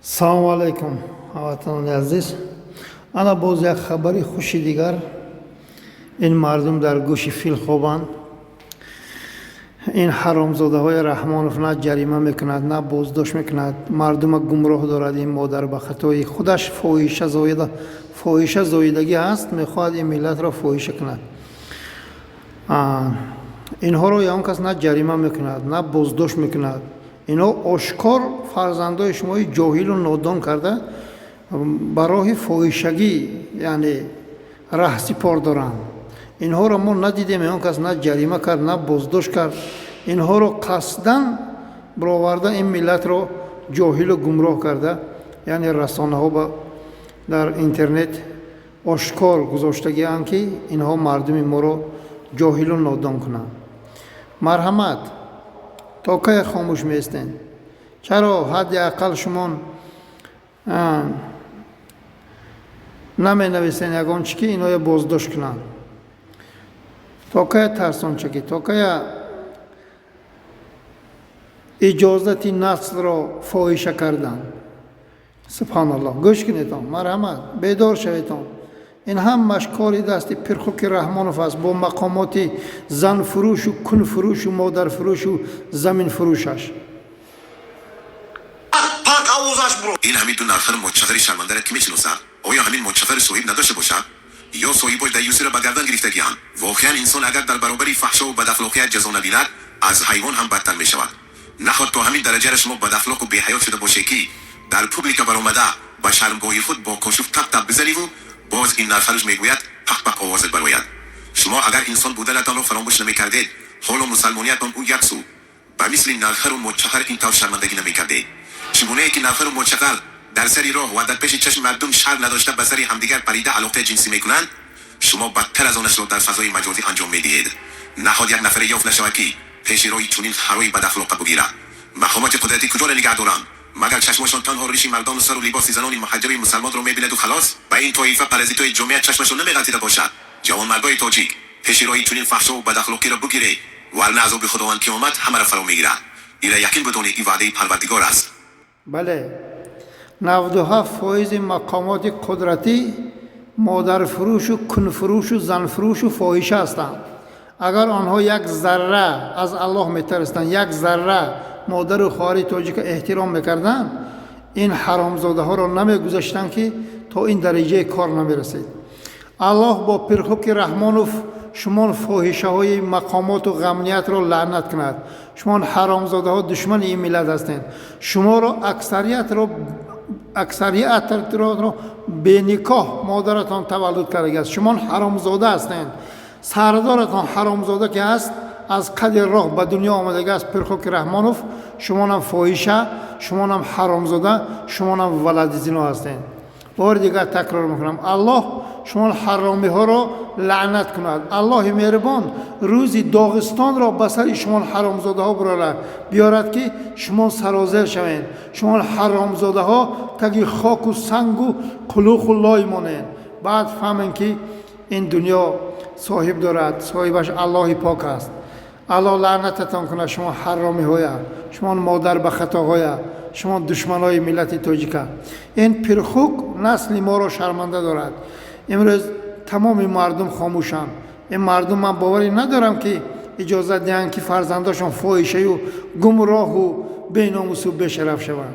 салому алайкум ҳамватанони азиз. ана боз як хабари хуши дигар. ин мардум дар гӯши фил хобанд. ин ҳаромзодаҳои раҳмонов на ҷарима мекунад, на боздошт мекунад, мардума гумроҳ дорад. ин модар ба хатои худаш фоҳиша зоидагӣ ҳаст, мехоҳад ин миллатро фоҳиша кунад. инҳоро ягон кас на ҷарима мекунад, на боздошт мекунад. инҳо ошкор фарзандои шумои ҷоҳилу нодон карда ба роҳи фоҳишагӣ яъне раҳсипор доранд. инҳоро мо надидем ягон кас на ҷарима кард, на боздошт кард. инҳоро қасдан бироварда ин миллатро ҷоҳилу гумроҳ карда, яъне расонаҳо дар интернет ошкор гузоштагианд ки инҳо мардуми моро ҷоҳилу нодон кунанд. марҳамат, то кае хомӯш меистед? чаро ҳадди ақал шумо наменависен ягон чи ки инҳоя боздошт кунанд? то кая тарсончагӣ, то кая иҷозати наслро фоҳиша кардан? субҳаналлоҳ. гӯш кунедон, марҳамат, бедор шаведон. ин ҳамаш кори дасти пирхуки раҳмонов аст бо мақомоти занфурӯшу, кунфурӯшу, модарфурӯшу, заминфурӯшаш. این همین دو نرخر مچخری شرمنده را کی میشناسد؟ آیا همین مچخر صاحب نداشته باشد؟ یا صاحبش دیوسی را به گردن گرفتگی‌اند؟ واقعا انسان اگر در برابر فحشا و بداخلاقیت جزا نبیند، از حیوان هم بدتر میشود. نخواد تا همین درجه را شما بداخلاق و بی‌حیا شده باشه که در پوبلیکا برآمده با شرمگاهی خود با کاشف تپ تپ بزنی و باز این نرخرش میگوید پق پق آواز برآید. شما اگر انسان بودنتان را فراموش نمی‌کردید، حالا مسلمانیتان او یک سو به مثل نرخر و مچخر این طور شرمندگی نمی‌کردید. چگونه که نرخر و مچخر در سری راه و در پیش چشم مردم شر نداشته به سری همدیگر پریده علاقه جنسی میکنند، شما بدتر از آنش را در فضای مجازی انجام میدهید. نخواد یک نفر یافت نشود که پیش روی چنین خرای بد اخلاق بگیرد. مقامات قدرتی کجا را نگه دارند؟ مگر چشمشان تنها ریش مردان و سر و لباس زنان محجب مسلمان را میبیند و خلاص؟ و این طایفه پرازیتای جامعه چشمشان نمیغلطیده باشد. جوانمردای تاجیک پیش روی چنین فحشا و بد اخلاقی را بگیرید ورنه عذاب خداوند قیامت همه را فرا میگیرد. این را یقین بدانید این وعده پروردگار است. بله، 97% مقامات قدرتی مادر فروش و کن فروش و زن فروش و فاحشه هستند. اگر آنها یک ذره از الله میترستند، یک ذره مادر و خواهر تاجیک احترام میکردند، این حرامزاده ها را نمیگذاشتند که تا این درجه کار نمیرسید. الله با پرخوک رحمانوف شما فاحشه های مقامات و غمنیت را لعنت کند. شما حرامزاده ها دشمن این ملت هستند. شما را اکثریت را به نکاح مادرتان تولد کرده است. شما حرامزاده هستند. سردارتان حرامزاده که است از قد راه به دنیا آمده است. پرخوک رحمانوف شما هم فاحشه، شما هم حرامزاده، شما هم ولد زنا هستند. بار دیگر تکرار میکنم، الله شما حرامی ها را لعنت کند. الله مهربان روزی داغستان را به سر شما حرامزاده ها بیارد که شما سرازیر شوید. شما حرامزاده ها تگی خاک و سنگ و قلوخ و لای مانند. بعد فهمین که این دنیا صاحب دارد، صاحبش الله پاک است. الله لعنتتان کنه شما حرامی های، شما مادر به خطا های، شما دشمن های ملت تاجیک. این پرخوک نسل ما را شرمنده دارد. امروز تمام مردم خاموشند. این مردم من باوری ندارم که اجازه دهند که فرزنداشون فاحشه و گمراه و بی‌ناموس و بی‌شرف شوند.